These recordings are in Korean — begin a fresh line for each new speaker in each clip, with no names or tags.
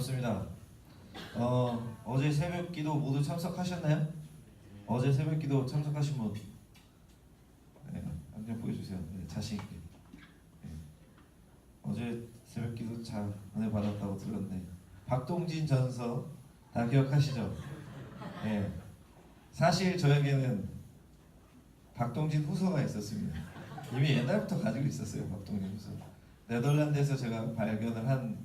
반갑습니다. 어제 새벽기도 모두 참석하셨나요? 어제 새벽기도 참석하신 분, 네, 한번 보여주세요. 네, 자신 있게. 네. 어제 새벽기도 잘 은혜 받았다고 들었는데 박동진 전서 다 기억하시죠? 네. 사실 저에게는 박동진 후서가 있었습니다. 이미 옛날부터 가지고 있었어요. 박동진 후서. 네덜란드에서 제가 발견을 한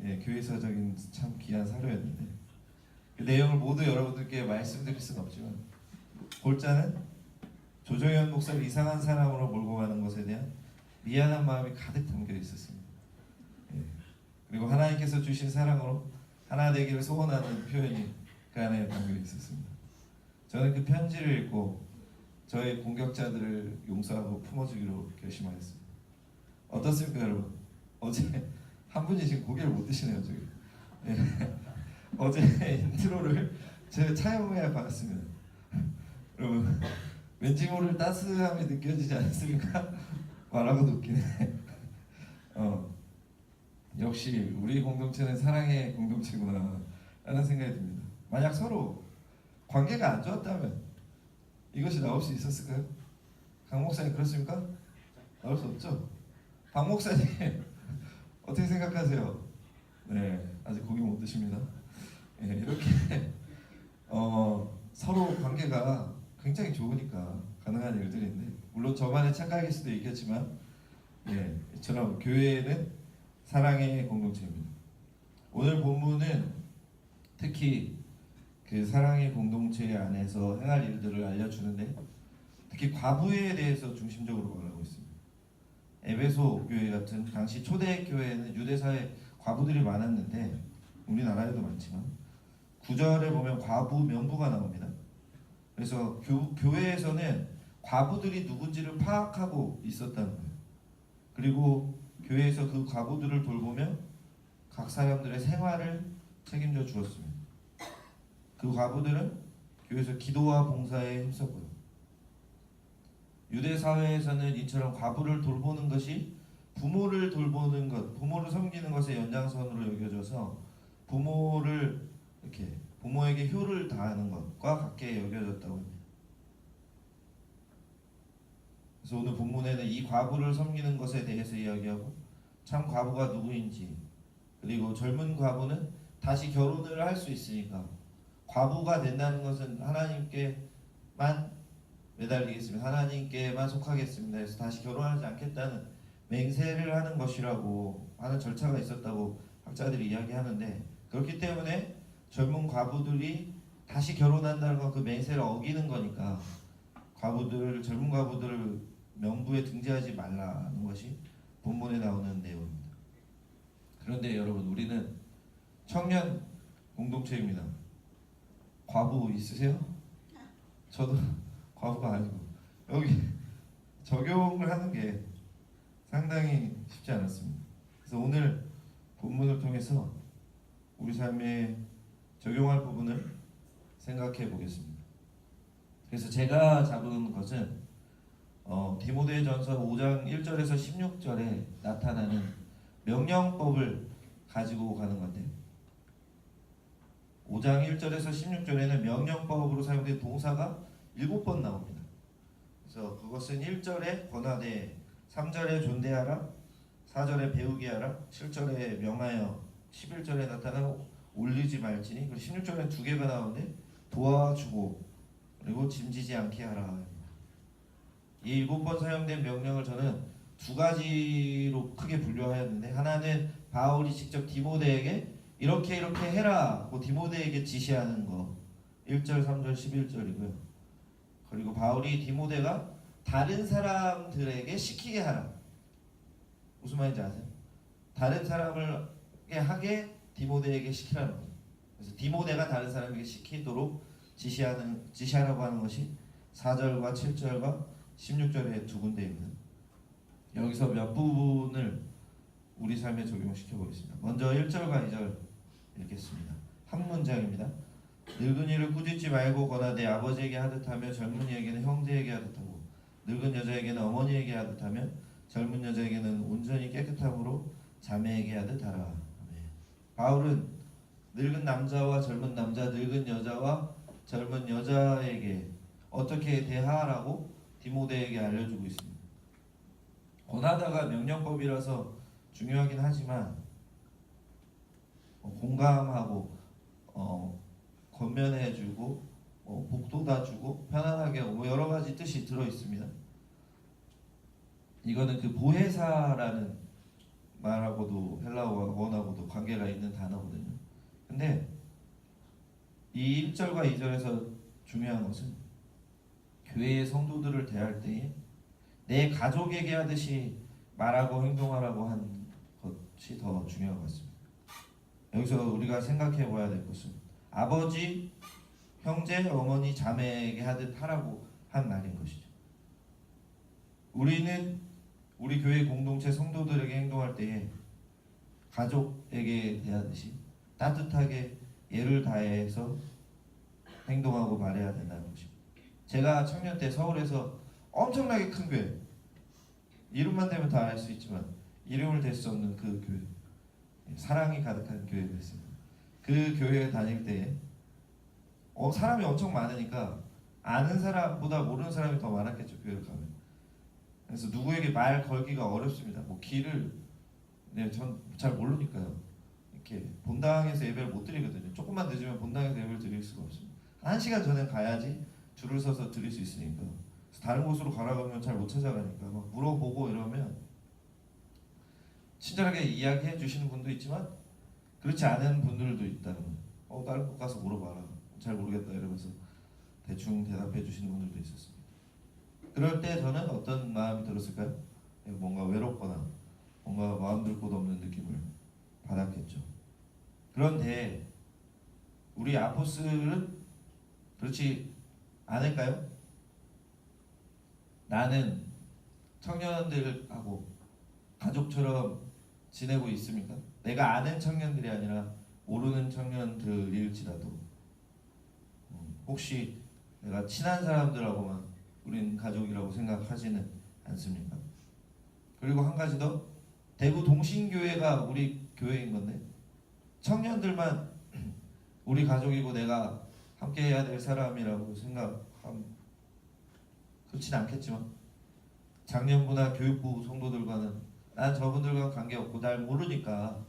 교회서적인 참 귀한 사료였는데 그 내용을 모두 여러분들께 말씀드릴 수는 없지만 골자는 조정현 목사를 이상한 사람으로 몰고 가는 것에 대한 미안한 마음이 가득 담겨 있었습니다. 그리고 하나님께서 주신 사랑으로 하나 되기를 소원하는 표현이 그 안에 담겨 있었습니다. 저는 그 편지를 읽고 저의 공격자들을 용서하고 품어주기로 결심하였습니다. 어떻습니까, 여러분? 어제 한 분이 지금 고개를 못 드시네요, 저기. 네. 어제 인트로를 제가 차용해 봤습니다. 여러분, 왠지 모를 따스함이 느껴지지 않습니까? 말하고도 웃기네. 역시 우리 공동체는 사랑의 공동체구나 라는 생각이 듭니다. 만약 서로 관계가 안 좋았다면 이것이 나올 수 있었을까요? 강 목사님 그렇습니까? 나올 수 없죠? 박 목사님 어떻게 생각하세요? 네, 아직 고기 못 드십니다. 네, 이렇게 서로 관계가 굉장히 좋으니까 가능한 일들인데 물론 저만의 착각일 수도 있겠지만 이처럼 교회는 사랑의 공동체입니다. 오늘 본문은 특히 그 사랑의 공동체 안에서 행할 일들을 알려주는데 특히 과부에 대해서 중심적으로 말하고 있습니다. 에베소 교회 같은 당시 초대 교회는 유대사회 과부들이 많았는데 우리나라에도 많지만 9절에 보면 과부 명부가 나옵니다. 그래서 교회에서는 과부들이 누군지를 파악하고 있었다는 거예요. 그리고 교회에서 그 과부들을 돌보며 각 사람들의 생활을 책임져 주었습니다. 그 과부들은 교회에서 기도와 봉사에 힘썼고요. 유대 사회에서는 이처럼 과부를 돌보는 것이 부모를 돌보는 것, 부모를 섬기는 것의 연장선으로 여겨져서 부모를 이렇게 부모에게 효를 다하는 것과 같게 여겨졌다고 합니다. 그래서 오늘 본문에는 이 과부를 섬기는 것에 대해서 이야기하고 참 과부가 누구인지 그리고 젊은 과부는 다시 결혼을 할 수 있으니까 과부가 된다는 것은 하나님께만 매달리겠습니다. 하나님께만 속하겠습니다. 그래서 다시 결혼하지 않겠다는 맹세를 하는 것이라고 하는 절차가 있었다고 학자들이 이야기하는데 그렇기 때문에 젊은 과부들이 다시 결혼한다는 건 그 맹세를 어기는 거니까 젊은 과부들을 명부에 등재하지 말라는 것이 본문에 나오는 내용입니다. 그런데 여러분 우리는 청년 공동체입니다. 과부 있으세요? 저도 과부가 아니고 여기 적용을 하는 게 상당히 쉽지 않았습니다. 그래서 오늘 본문을 통해서 우리 삶에 적용할 부분을 생각해 보겠습니다. 그래서 제가 잡은 것은 디모데전서 5장 1절에서 16절에 나타나는 명령법을 가지고 가는 건데 5장 1절에서 16절에는 명령법으로 사용된 동사가 7번 나옵니다. 그래서 그것은 1절에 권하되, 3절에 존대하라, 4절에 배우게 하라, 7절에 명하여, 11절에 나타나 올리지 말지니, 그리고 16절에 두 개가 나오는데 도와주고 그리고 짐지지 않게 하라. 이 7번 사용된 명령을 저는 두 가지로 크게 분류하였는데 하나는 바울이 직접 디모데에게 이렇게 해라 고 디모데에게 지시하는 거 1절, 3절, 11절이고요. 그리고 바울이 디모데가 다른 사람들에게 시키게 하라. 무슨 말인지 아세요? 다른 사람에게 하게 디모데에게 시키라는 거예요. 그래서 디모데가 다른 사람에게 시키도록 지시하라고 하는 것이 4절과 7절과 16절의 두 군데입니다. 여기서 몇 부분을 우리 삶에 적용시켜 보겠습니다. 먼저 1절과 2절 읽겠습니다. 한 문장입니다. 늙은이를 꾸짖지 말고 권하되 아버지에게 하듯하며 젊은이에게는 형제에게 하듯하고 늙은 여자에게는 어머니에게 하듯하며 젊은 여자에게는 온전히 깨끗함으로 자매에게 하듯하라. 바울은 늙은 남자와 젊은 남자, 늙은 여자와 젊은 여자에게 어떻게 대하라고 디모데에게 알려주고 있습니다. 권하다가 명령법이라서 중요하긴 하지만 공감하고 권면해주고 복도다 주고 편안하게 여러 가지 뜻이 들어 있습니다. 이거는 그 보혜사라는 말하고도 헬라어 원하고도 관계가 있는 단어거든요. 근데 이 1절과 2절에서 중요한 것은 교회의 성도들을 대할 때에 내 가족에게 하듯이 말하고 행동하라고 한 것이 더 중요한 것 같습니다. 여기서 우리가 생각해 봐야 될 것은 아버지, 형제, 어머니, 자매에게 하듯 하라고 한 말인 것이죠. 우리는 우리 교회 공동체 성도들에게 행동할 때에 가족에게 대하듯이 따뜻하게 예를 다해서 행동하고 말해야 된다는 것입니다. 제가 청년 때 서울에서 엄청나게 큰 교회, 이름만 대면 다 알 수 있지만 이름을 댈 수 없는 그 교회, 사랑이 가득한 교회가 있습니다. 그 교회에 다닐 때 사람이 엄청 많으니까 아는 사람보다 모르는 사람이 더 많았겠죠. 교회를 가면. 그래서 누구에게 말 걸기가 어렵습니다. 뭐 길을 전 잘 모르니까요. 이렇게 본당에서 예배를 못 드리거든요. 조금만 늦으면 본당에서 예배를 드릴 수가 없습니다. 1시간 전에 가야지 줄을 서서 드릴 수 있으니까. 다른 곳으로 가라고 하면 잘 못 찾아가니까 막 물어보고 이러면 친절하게 이야기해 주시는 분도 있지만 그렇지 않은 분들도 있다는 거예요. 다른 곳 가서 물어봐라. 잘 모르겠다 이러면서 대충 대답해 주시는 분들도 있었습니다. 그럴 때 저는 어떤 마음이 들었을까요? 뭔가 외롭거나 뭔가 마음 둘 곳 없는 느낌을 받았겠죠. 그런데 우리 아포스는 그렇지 않을까요? 나는 청년들하고 가족처럼 지내고 있습니까? 내가 아는 청년들이 아니라 모르는 청년들일지라도 혹시 내가 친한 사람들하고만 우린 가족이라고 생각하지는 않습니까? 그리고 한 가지 더, 대구 동신교회가 우리 교회인 건데 청년들만 우리 가족이고 내가 함께 해야 될 사람이라고 생각하면 그렇진 않겠지만 작년부나 교육부 성도들과는 난 저분들과 관계없고 날 모르니까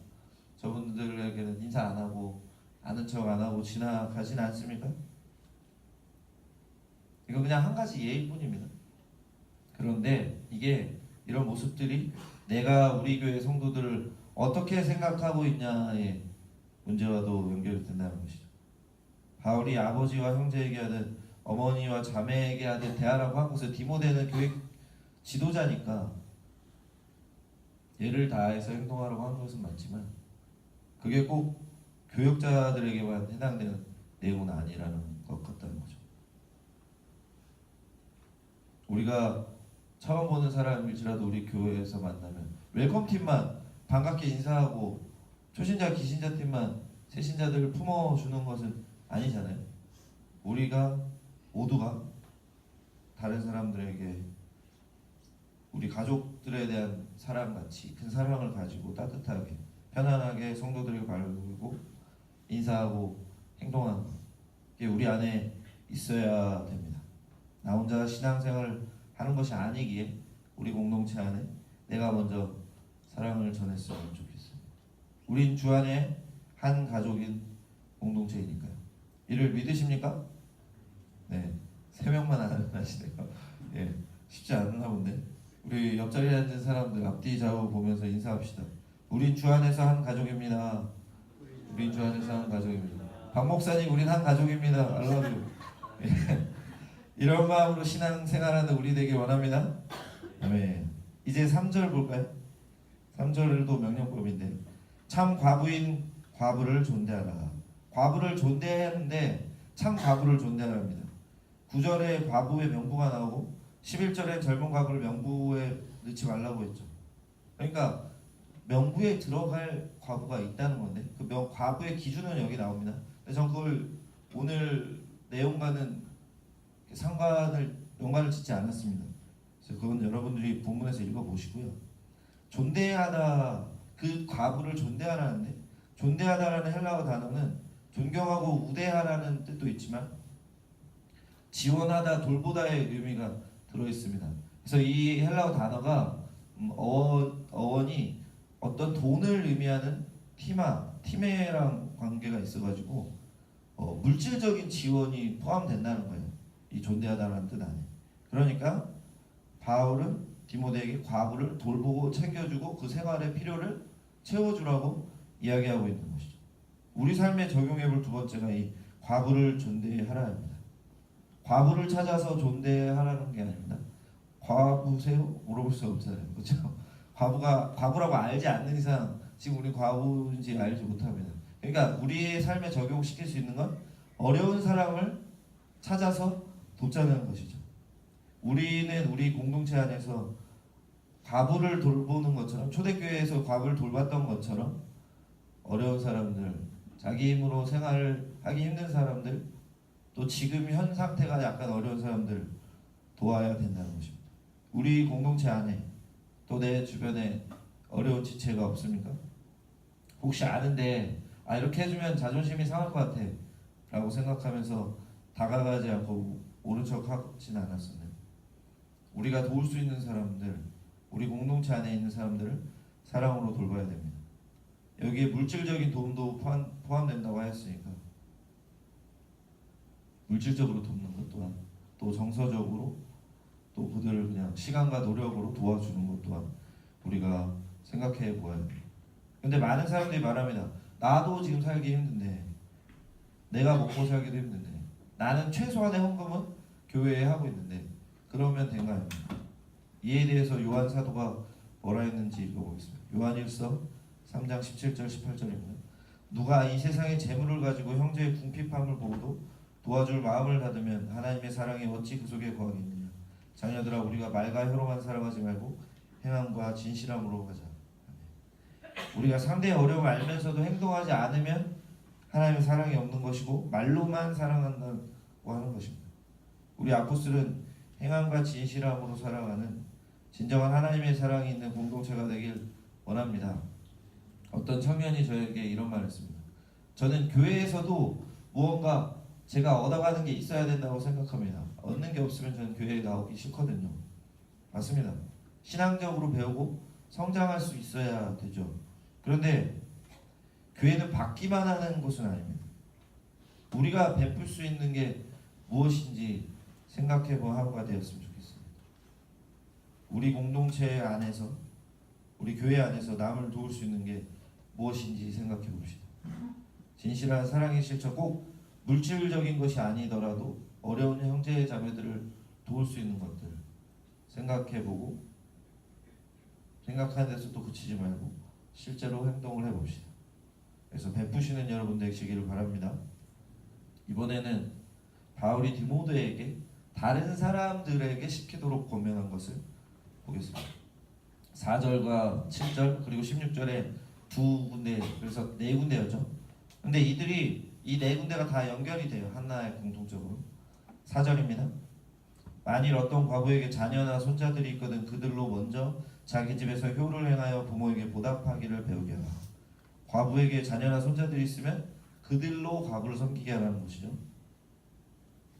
저분들에게는 인사 안 하고 아는 척 안 하고 지나가진 않습니까? 이거 그냥 한 가지 예일 뿐입니다. 그런데 이런 모습들이 내가 우리 교회 성도들을 어떻게 생각하고 있냐의 문제와도 연결이 된다는 것이죠. 바울이 아버지와 형제에게 하듯 어머니와 자매에게 하듯 대하라고 한 것은 디모데는 교회 지도자니까 예를 다해서 행동하라고 한 것은 맞지만 그게 꼭 교역자들에게만 해당되는 내용은 아니라는 것 같다는 거죠. 우리가 처음 보는 사람일지라도 우리 교회에서 만나면 웰컴팀만 반갑게 인사하고 초신자 기신자 팀만 새신자들을 품어주는 것은 아니잖아요. 우리가 모두가 다른 사람들에게 우리 가족들에 대한 사랑같이 큰 사랑을 가지고 따뜻하게 편안하게 성도들에게 바르고 인사하고 행동하는 게 우리 안에 있어야 됩니다. 나 혼자 신앙생활을 하는 것이 아니기에 우리 공동체 안에 내가 먼저 사랑을 전했으면 좋겠어요. 우린 주 안에 한 가족인 공동체이니까요. 이를 믿으십니까? 네, 3명만 안 하시네요. 예, 쉽지 않나 본데. 우리 옆자리에 앉은 사람들 앞뒤 좌우 보면서 인사합시다. 우린 주 안에서 한 가족입니다. 우린 주 안에서 한 가족입니다. 박 목사님, 우린 한 가족입니다. I love you. 예. 이런 마음으로 신앙생활하는 우리 되길 원합니다. 아멘. 이제 3절 볼까요? 3절도 명령법인데 참 과부인 과부를 존대하라. 과부를 존대하는데 참 과부를 존대합니다. 9절에 과부의 명부가 나오고 11절에 젊은 과부를 명부에 넣지 말라고 했죠. 그러니까 명부에 들어갈 과부가 있다는 건데 그 과부의 기준은 여기 나옵니다. 근데 전 그걸 오늘 내용과는 연관을 짓지 않았습니다. 그래서 그건 여러분들이 본문에서 읽어보시고요. 존대하다, 그 과부를 존대하라는데 존대하다라는 헬라어 단어는 존경하고 우대하라는 뜻도 있지만 지원하다, 돌보다의 의미가 들어 있습니다. 그래서 이 헬라어 단어가 어원이 어떤 돈을 의미하는 티메랑 관계가 있어가지고 물질적인 지원이 포함된다는 거예요. 이 존대하다라는 뜻 안에. 그러니까 바울은 디모데에게 과부를 돌보고 챙겨주고 그 생활의 필요를 채워주라고 이야기하고 있는 것이죠. 우리 삶에 적용해볼 두 번째가 이 과부를 존대하라입니다. 과부를 찾아서 존대하라는 게 아닙니다. 과부세요? 물어볼 수 없잖아요. 그렇죠? 과부라고 알지 않는 이상 지금 우리 과부인지 알지 못합니다. 그러니까 우리의 삶에 적용시킬 수 있는 건 어려운 사람을 찾아서 돕자는 것이죠. 우리는 우리 공동체 안에서 과부를 돌보는 것처럼, 초대교회에서 과부를 돌봤던 것처럼 어려운 사람들, 자기 힘으로 생활을 하기 힘든 사람들, 또 지금 현 상태가 약간 어려운 사람들 도와야 된다는 것입니다. 우리 공동체 안에 또 내 주변에 어려운 지체가 없습니까? 혹시 아는데 이렇게 해주면 자존심이 상할 것 같아 라고 생각하면서 다가가지 않고 모른 척 하진 않았었나요? 우리가 도울 수 있는 사람들, 우리 공동체 안에 있는 사람들을 사랑으로 돌봐야 됩니다. 여기에 물질적인 도움도 포함된다고 하였으니까 물질적으로 돕는 것 또한, 또 정서적으로 또 그들을 그냥 시간과 노력으로 도와주는 것 또한 우리가 생각해 보아야 됩니다. 근데 많은 사람들이 말합니다. 나도 지금 살기 힘든데, 내가 먹고 살기도 힘든데, 나는 최소한의 헌금은 교회에 하고 있는데 그러면 된가요? 이에 대해서 요한 사도가 뭐라 했는지 읽어보겠습니다. 요한일서 3장 17절 18절입니다. 누가 이 세상의 재물을 가지고 형제의 궁핍함을 보고도 도와줄 마음을 닫으면 하나님의 사랑이 어찌 그 속에 거하겠느냐. 자녀들아, 우리가 말과 혀로만 살아가지 말고 행함과 진실함으로 가자. 우리가 상대의 어려움을 알면서도 행동하지 않으면 하나님의 사랑이 없는 것이고 말로만 사랑한다고 하는 것입니다. 우리 아포스들은 행함과 진실함으로 살아가는 진정한 하나님의 사랑이 있는 공동체가 되길 원합니다. 어떤 청년이 저에게 이런 말을 했습니다. 저는 교회에서도 무언가 제가 얻어가는 게 있어야 된다고 생각합니다. 얻는 게 없으면 저는 교회에 나오기 싫거든요. 맞습니다. 신앙적으로 배우고 성장할 수 있어야 되죠. 그런데 교회는 받기만 하는 곳은 아닙니다. 우리가 베풀 수 있는 게 무엇인지 생각해본 하루가 되었으면 좋겠습니다. 우리 공동체 안에서, 우리 교회 안에서 남을 도울 수 있는 게 무엇인지 생각해 봅시다. 진실한 사랑의 실천, 꼭 물질적인 것이 아니더라도 어려운 형제 자매들을 도울 수 있는 것들 생각해보고, 생각하는 데서 또 그치지 말고 실제로 행동을 해봅시다. 그래서 베푸시는 여러분 되시기를 바랍니다. 이번에는 바울이 디모데에게 다른 사람들에게 시키도록 권면한 것을 보겠습니다. 4절과 7절 그리고 16절에 두 군데, 그래서 네 군데였죠. 근데 이들이 이 네 군데가 다 연결이 돼요. 하나의 공통적으로. 4절입니다. 만일 어떤 과부에게 자녀나 손자들이 있거든 그들로 먼저 자기 집에서 효를 행하여 부모에게 보답하기를 배우게 하라. 과부에게 자녀나 손자들이 있으면 그들로 과부를 섬기게 하라는 것이죠.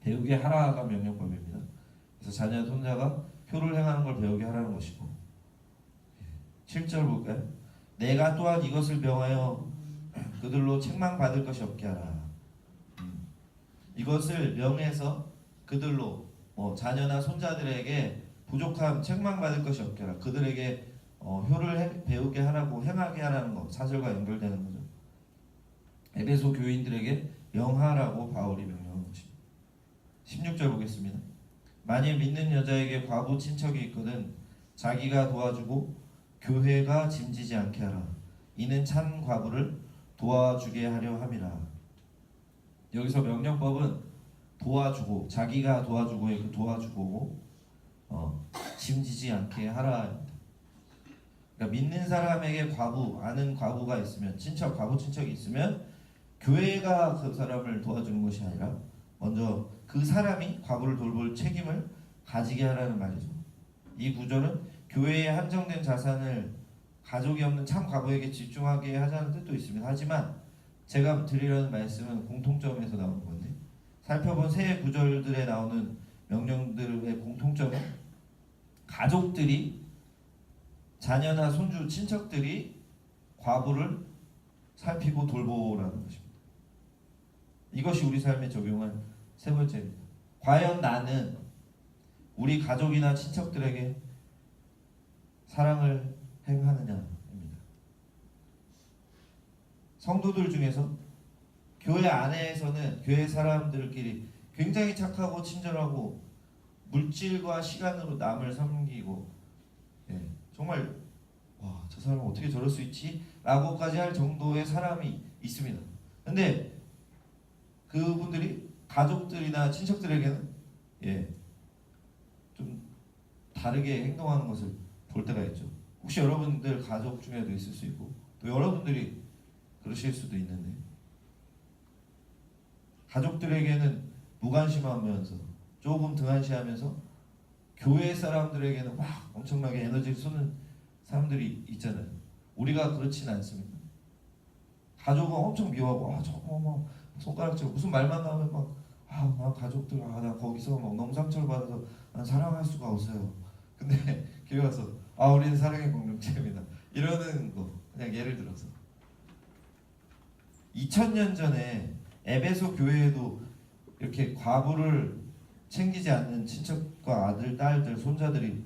배우게 하라가 명령법입니다. 그래서 자녀 손자가 효를 행하는 걸 배우게 하라는 것이고, 7절 볼까요? 내가 또한 이것을 명하여 그들로 책망받을 것이 없게 하라. 이것을 명해서 그들로 자녀나 손자들에게 부족함, 책망받을 것이 없게 하라. 그들에게 효를 배우게 하라고, 행하게 하라는 것, 4절과 연결되는 거죠. 에베소 교인들에게 명하라고 바울이 명령한 것입니다. 16절 보겠습니다. 만일 믿는 여자에게 과부 친척이 있거든 자기가 도와주고 교회가 짐지지 않게 하라. 이는 참 과부를 도와주게 하려 함이라. 여기서 명령법은 도와주고, 자기가 도와주고의 그 도와주고 짐지지 않게 하라입니다. 그러니까 믿는 사람에게 과부, 아는 과부가 있으면, 친척, 과부 친척이 있으면 교회가 그 사람을 도와주는 것이 아니라 먼저 그 사람이 과부를 돌볼 책임을 가지게 하라는 말이죠. 이 구절은 교회에 한정된 자산을 가족이 없는 참 과부에게 집중하게 하자는 뜻도 있습니다. 하지만 제가 드리려는 말씀은 공통점에서 나오는 건데, 살펴본 새 구절들에 나오는 명령들의 공통점은 가족들이, 자녀나 손주, 친척들이 과부를 살피고 돌보라는 것입니다. 이것이 우리 삶에 적용한 세 번째입니다. 과연 나는 우리 가족이나 친척들에게 사랑을 행하느냐입니다. 성도들 중에서 교회 안에서는 교회 사람들끼리 굉장히 착하고 친절하고 물질과 시간으로 남을 섬기고, 정말 와, 저 사람 어떻게 저럴 수 있지? 라고까지 할 정도의 사람이 있습니다. 근데 그분들이 가족들이나 친척들에게는 좀 다르게 행동하는 것을 볼 때가 있죠. 혹시 여러분들 가족 중에도 있을 수 있고, 또 여러분들이 그러실 수도 있는데, 가족들에게는 무관심하면서 조금 등한시하면서 교회 사람들에게는 막 엄청나게 에너지를 쏟는 사람들이 있잖아요. 우리가 그렇지는 않습니다. 가족은 엄청 미워하고, 저거 뭐 손가락질, 무슨 말만 나오면 나 가족들, 나 거기서 막 너무 상처를 받아서 난 사랑할 수가 없어요. 근데 교회 와서 우리는 사랑의 공동체입니다, 이러는 거, 그냥 예를 들어서 2000년 전에 에베소 교회에도 이렇게 과부를 챙기지 않는 친척과 아들, 딸들, 손녀들이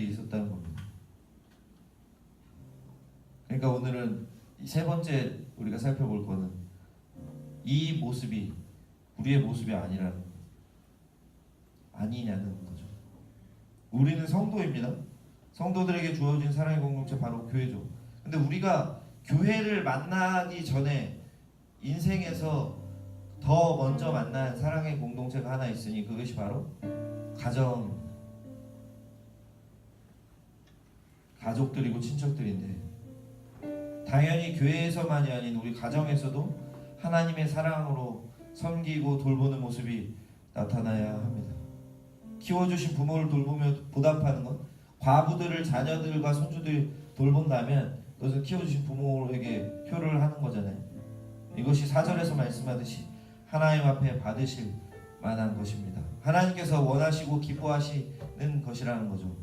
있었다는 겁니다. 그러니까 오늘은 세 번째 우리가 살펴볼 거는 이 모습이 우리의 모습이 아니냐는 거죠. 우리는 성도입니다. 성도들에게 주어진 사랑의 공동체, 바로 교회죠. 근데 우리가 교회를 만나기 전에 인생에서 더 먼저 만난 사랑의 공동체가 하나 있으니 그것이 바로 가족들이고 친척들인데, 당연히 교회에서만이 아닌 우리 가정에서도 하나님의 사랑으로 섬기고 돌보는 모습이 나타나야 합니다. 키워주신 부모를 돌보며 보답하는 것, 과부들을 자녀들과 손주들이 돌본다면 그것은 키워주신 부모에게 표를 하는 거잖아요. 이것이 4절에서 말씀하듯이 하나님 앞에 받으실 만한 것입니다. 하나님께서 원하시고 기뻐하시는 것이라는 거죠.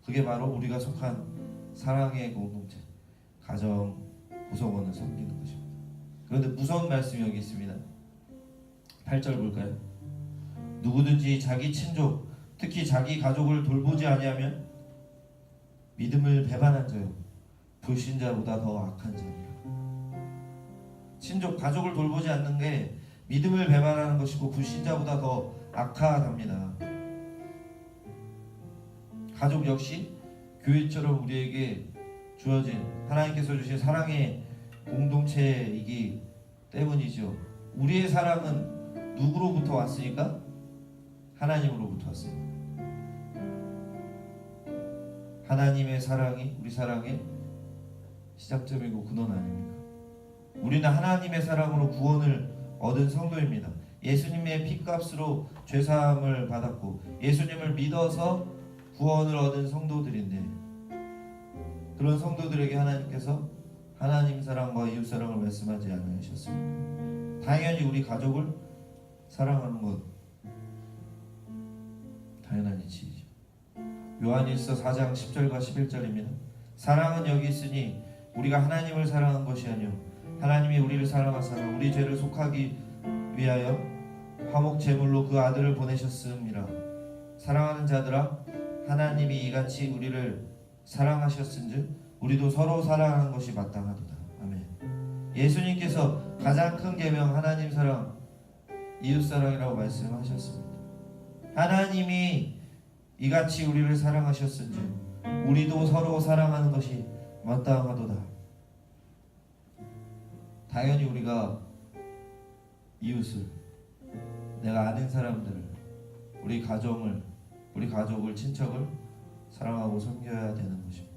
그게 바로 우리가 속한 사랑의 공동체, 가정 구성원을 섬기는 것입니다. 그런데 무서운 말씀이 여기 있습니다. 8절 볼까요? 누구든지 자기 친족, 특히 자기 가족을 돌보지 아니하면 믿음을 배반한 자요, 불신자보다 더 악한 자니라. 친족, 가족을 돌보지 않는 게 믿음을 배반하는 것이고 불신자보다 더 악하답니다. 가족 역시 교회처럼 우리에게 주어진, 하나님께서 주신 사랑의 공동체이기 때문이죠. 우리의 사랑은 누구로부터 왔으니까? 하나님으로부터 왔습니다. 하나님의 사랑이 우리 사랑의 시작점이고 근원 아닙니까? 우리는 하나님의 사랑으로 구원을 얻은 성도입니다. 예수님의 피값으로 죄사함을 받았고 예수님을 믿어서 구원을 얻은 성도들인데, 그런 성도들에게 하나님께서 하나님 사랑과 이웃 사랑을 말씀하지 않으셨습니다. 당연히 우리 가족을 사랑하는 것 당연한 이치이죠. 요한일서 4장 10절과 11절입니다. 사랑은 여기 있으니 우리가 하나님을 사랑한 것이 아니요 하나님이 우리를 사랑하사 우리 죄를 속하기 위하여 화목 제물로 그 아들을 보내셨음이라. 사랑하는 자들아, 하나님이 이같이 우리를 사랑하셨은즉 우리도 서로 사랑하는 것이 마땅하도다. 아멘. 예수님께서 가장 큰 계명, 하나님 사랑, 이웃 사랑이라고 말씀하셨습니다. 하나님이 이같이 우리를 사랑하셨은즉 우리도 서로 사랑하는 것이 마땅하도다. 당연히 우리가 이웃을, 내가 아는 사람들을, 우리 가족을, 친척을 사랑하고 섬겨야 되는 것입니다.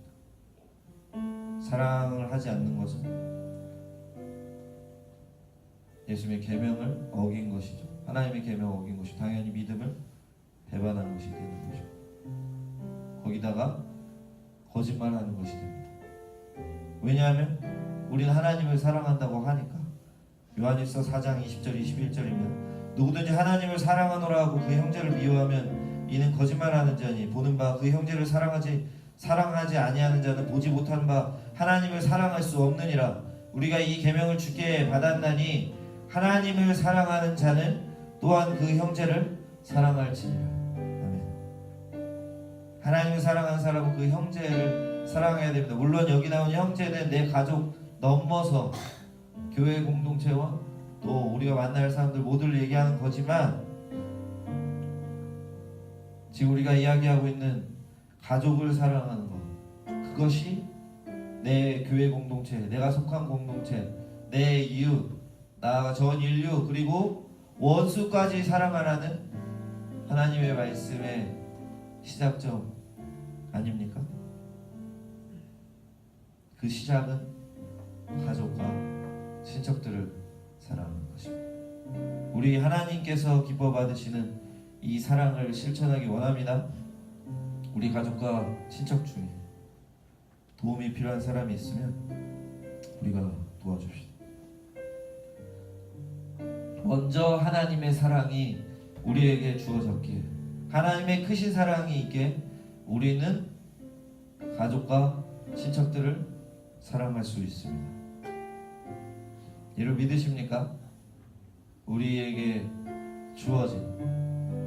사랑을 하지 않는 것은 예수님의 계명을 어긴 것이죠. 하나님의 계명을 어긴 것이 당연히 믿음을 배반한 것이 되는 것이죠. 거짓말하는 것이 됩니다. 왜냐하면 우리는 하나님을 사랑한다고 하니까. 요한일서 4장 20절 21절이면 누구든지 하나님을 사랑하노라 하고 그 형제를 미워하면 이는 거짓말하는 자니 보는 바 그 형제를 사랑하지 아니하는 자는 보지 못하는 바 하나님을 사랑할 수 없느니라. 우리가 이 계명을 주께 받았나니 하나님을 사랑하는 자는 또한 그 형제를 사랑할지니라. 아멘. 하나님을 사랑하는 사람은 그 형제를 사랑해야 됩니다. 물론 여기 나온 형제는 내 가족 넘어서 교회 공동체와 또 우리가 만날 사람들 모두를 얘기하는 거지만, 지금 우리가 이야기하고 있는 가족을 사랑하는 것, 그것이 내 교회 공동체, 내가 속한 공동체, 내 이웃, 나아가 전 인류, 그리고 원수까지 사랑하라는 하나님의 말씀의 시작점 아닙니까? 그 시작은 가족과 친척들을 사랑하는 것입니다. 우리 하나님께서 기뻐 받으시는 이 사랑을 실천하기 원합니다. 우리 가족과 친척 중에 도움이 필요한 사람이 있으면 우리가 도와줍시다. 먼저 하나님의 사랑이 우리에게 주어졌기에, 하나님의 크신 사랑이 있게 우리는 가족과 친척들을 사랑할 수 있습니다. 이를 믿으십니까? 우리에게 주어진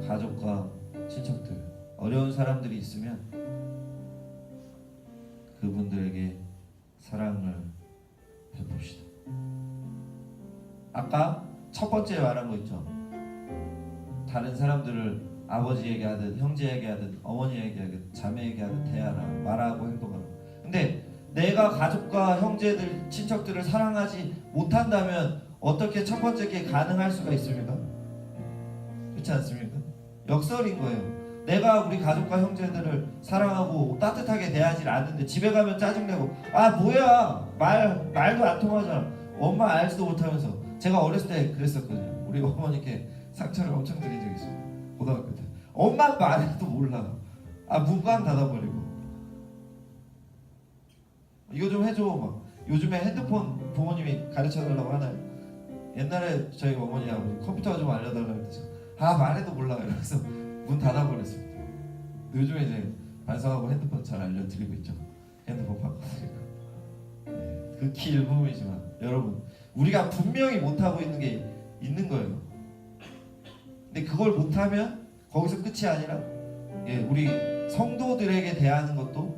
가족과 친척들, 어려운 사람들이 있으면 그분들에게 사랑을 베풉시다. 아까 첫 번째 말한 거 있죠. 다른 사람들을 아버지에게 하든 형제에게 하든 어머니에게 하든 자매에게 하든 대하라, 말하고 행동하라. 근데 내가 가족과 형제들, 친척들을 사랑하지 못한다면 어떻게 첫 번째 게 가능할 수가 있습니까? 그렇지 않습니까? 역설인 거예요. 내가 우리 가족과 형제들을 사랑하고 따뜻하게 대하지 않는데 집에 가면 짜증내고, 아 뭐야, 말도 안 통하잖아, 엄마 알지도 못하면서. 제가 어렸을 때 그랬었거든요. 우리 어머니께 상처를 엄청 드린 적이 있어요. 고등학교 때. 엄마 말해도 몰라. 문관 닫아버리고, 이거 좀 해줘 막. 요즘에 핸드폰 부모님이 가르쳐달라고 하나요? 옛날에 저희 어머니 아버지 컴퓨터 좀 알려달라고 해서 말해도 몰라 이러면서 문 닫아버렸습니다. 요즘에 이제 반성하고 핸드폰 잘 알려드리고 있죠. 핸드폰 바꿔드리고. 네, 극히 일부분이지만 여러분, 우리가 분명히 못하고 있는 게 있는 거예요. 근데 그걸 못하면 거기서 끝이 아니라, 우리 성도들에게 대하는 것도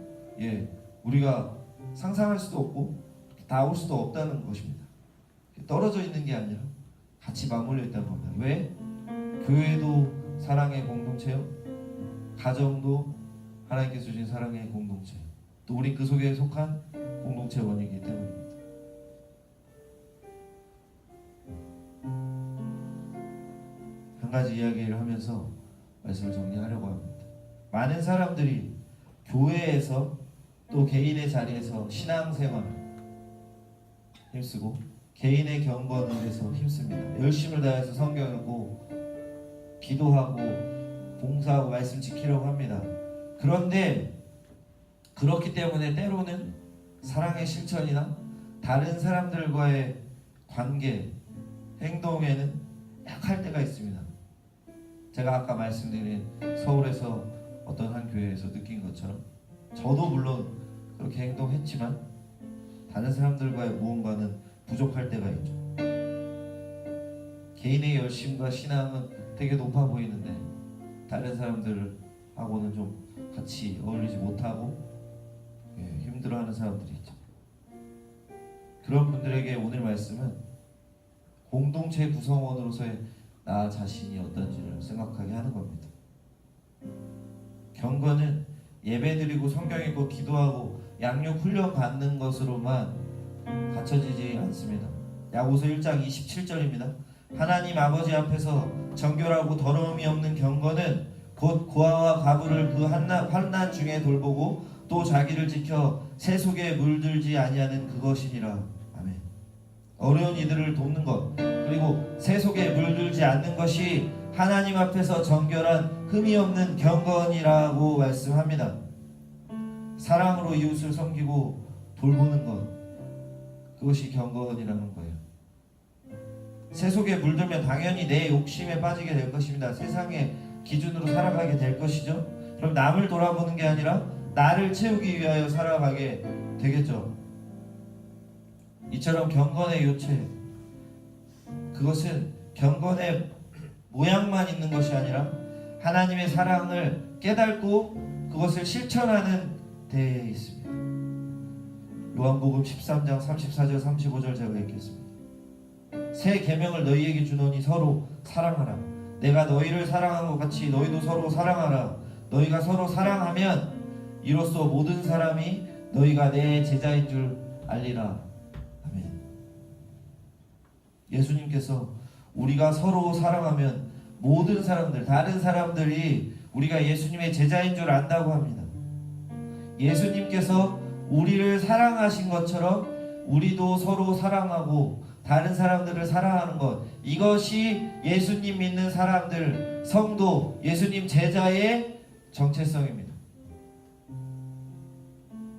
우리가 상상할 수도 없고 닿을 수도 없다는 것입니다. 떨어져 있는 게 아니라 같이 맞물려 있다는 겁니다. 왜? 교회도 사랑의 공동체요, 가정도 하나님께서 주신 사랑의 공동체, 또 우리 그 속에 속한 공동체원이기 때문입니다. 한 가지 이야기를 하면서 말씀을 정리하려고 합니다. 많은 사람들이 교회에서 또 개인의 자리에서 신앙생활을 힘쓰고 개인의 경건을 위해서 힘씁니다. 열심을 다해서 성경 읽고 기도하고 봉사하고 말씀 지키려고 합니다. 그런데 그렇기 때문에 때로는 사랑의 실천이나 다른 사람들과의 관계, 행동에는 약할 때가 있습니다. 제가 아까 말씀드린 서울에서 어떤 한 교회에서 느낀 것처럼 저도 물론 그렇게 행동했지만 다른 사람들과의 무언가는 부족할 때가 있죠. 개인의 열심과 신앙은 되게 높아 보이는데 다른 사람들하고는 좀 같이 어울리지 못하고 힘들어하는 사람들이 있죠. 그런 분들에게 오늘 말씀은 공동체 구성원으로서의 나 자신이 어떤지를 생각하게 하는 겁니다. 경건은 예배드리고 성경 읽고 기도하고 양육 훈련 받는 것으로만 갖춰지지 않습니다. 야고보서 1장 27절입니다. 하나님 아버지 앞에서 정결하고 더러움이 없는 경건은 곧 고아와 가부를 그 환난 중에 돌보고 또 자기를 지켜 새 속에 물들지 아니하는 그것이니라. 아멘. 어려운 이들을 돕는 것, 그리고 새 속에 물들지 않는 것이 하나님 앞에서 정결한 흠이 없는 경건이라고 말씀합니다. 사랑으로 이웃을 섬기고 돌보는 것, 그것이 경건이라는 거예요. 새 속에 물들면 당연히 내 욕심에 빠지게 될 것입니다. 세상의 기준으로 살아가게 될 것이죠. 그럼 남을 돌아보는 게 아니라 나를 채우기 위하여 살아가게 되겠죠. 이처럼 경건의 요체, 그것은 경건의 모양만 있는 것이 아니라 하나님의 사랑을 깨닫고 그것을 실천하는 데에 있습니다. 요한복음 13장 34절 35절 제가 읽겠습니다. 새 계명을 너희에게 주노니 서로 사랑하라. 내가 너희를 사랑한 것 같이 너희도 서로 사랑하라. 너희가 서로 사랑하면 이로써 모든 사람이 너희가 내 제자인 줄 알리라. 아멘. 예수님께서 우리가 서로 사랑하면 모든 사람들, 다른 사람들이 우리가 예수님의 제자인 줄 안다고 합니다. 예수님께서 우리를 사랑하신 것처럼 우리도 서로 사랑하고 다른 사람들을 사랑하는 것, 이것이 예수님 믿는 사람들, 성도, 예수님 제자의 정체성입니다.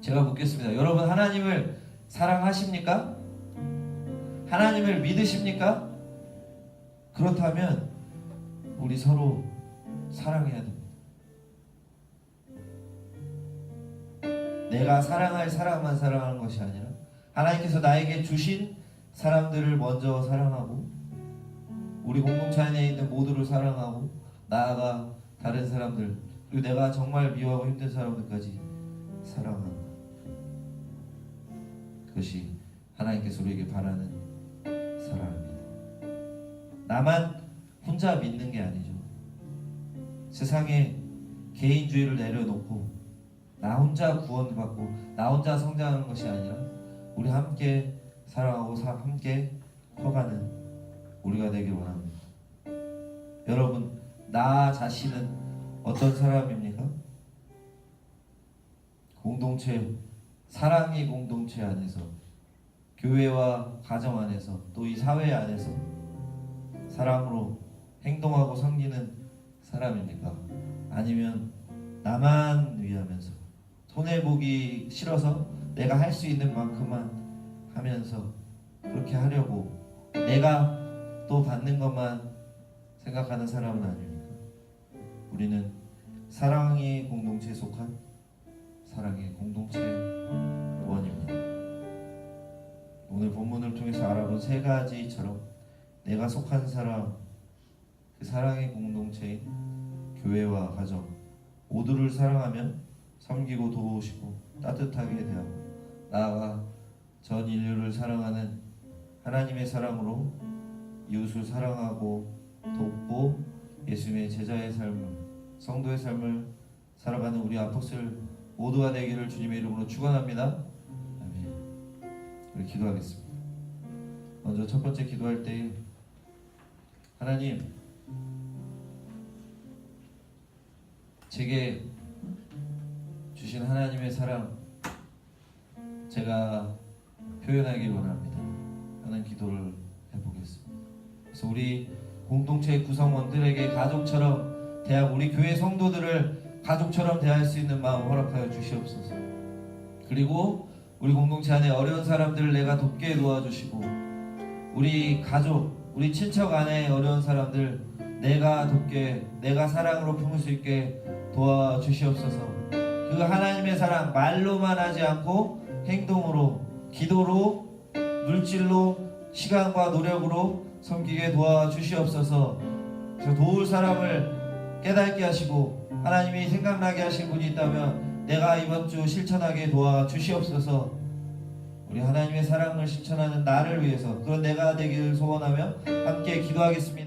제가 묻겠습니다. 여러분 하나님을 사랑하십니까? 하나님을 믿으십니까? 그렇다면 우리 서로 사랑해야 됩니다. 내가 사랑할 사람만 사랑하는 것이 아니라 하나님께서 나에게 주신 사람들을 먼저 사랑하고 우리 공동체 안에 있는 모두를 사랑하고 나아가 다른 사람들, 그리고 내가 정말 미워하고 힘든 사람들까지 사랑하는 것, 그것이 하나님께서 우리에게 바라는 사랑입니다. 나만 혼자 믿는 게 아니죠. 세상에 개인주의를 내려놓고 나 혼자 구원받고 나 혼자 성장하는 것이 아니라 우리 함께 사랑하고 함께 커가는 우리가 되길 원합니다. 여러분, 나 자신은 어떤 사람입니까? 공동체, 사랑의 공동체 안에서, 교회와 가정 안에서, 또 이 사회 안에서 사랑으로 행동하고 섬기는 사람입니까? 아니면 나만 위하면서 손해보기 싫어서 내가 할 수 있는 만큼만 하면서 그렇게 하려고 내가 또 받는 것만 생각하는 사람은 아닙니까? 우리는 사랑의 공동체에 속한 사랑의 공동체 원입니다. 오늘 본문을 통해서 알아본 세 가지처럼 내가 속한 사람, 그 사랑의 공동체인 교회와 가정 모두를 사랑하면 섬기고 도우시고 따뜻하게 대하고 나아가 전 인류를 사랑하는 하나님의 사랑으로 이웃을 사랑하고 돕고 예수님의 제자의 삶을, 성도의 삶을 살아가는 우리 아포스톨 모두가 되기를 주님의 이름으로 축원합니다. 아멘. 우리 기도하겠습니다. 먼저 첫 번째 기도할 때 하나님, 제게 주신 하나님의 사랑 제가 표현하길 원합니다 하는 기도를 해보겠습니다. 그래서 우리 공동체 구성원들에게 가족처럼 대하고 우리 교회 성도들을 가족처럼 대할 수 있는 마음 허락하여 주시옵소서. 그리고 우리 공동체 안에 어려운 사람들을 내가 돕게 도와주시고 우리 가족, 우리 친척 안에 어려운 사람들 내가 돕게, 내가 사랑으로 품을 수 있게 도와주시옵소서. 그 하나님의 사랑 말로만 하지 않고 행동으로, 기도로, 물질로, 시간과 노력으로 섬기게 도와주시옵소서. 저 도울 사람을 깨닫게 하시고 하나님이 생각나게 하신 분이 있다면 내가 이번 주 실천하게 도와주시옵소서. 우리 하나님의 사랑을 실천하는 나를 위해서 그런 내가 되기를 소원하며 함께 기도하겠습니다.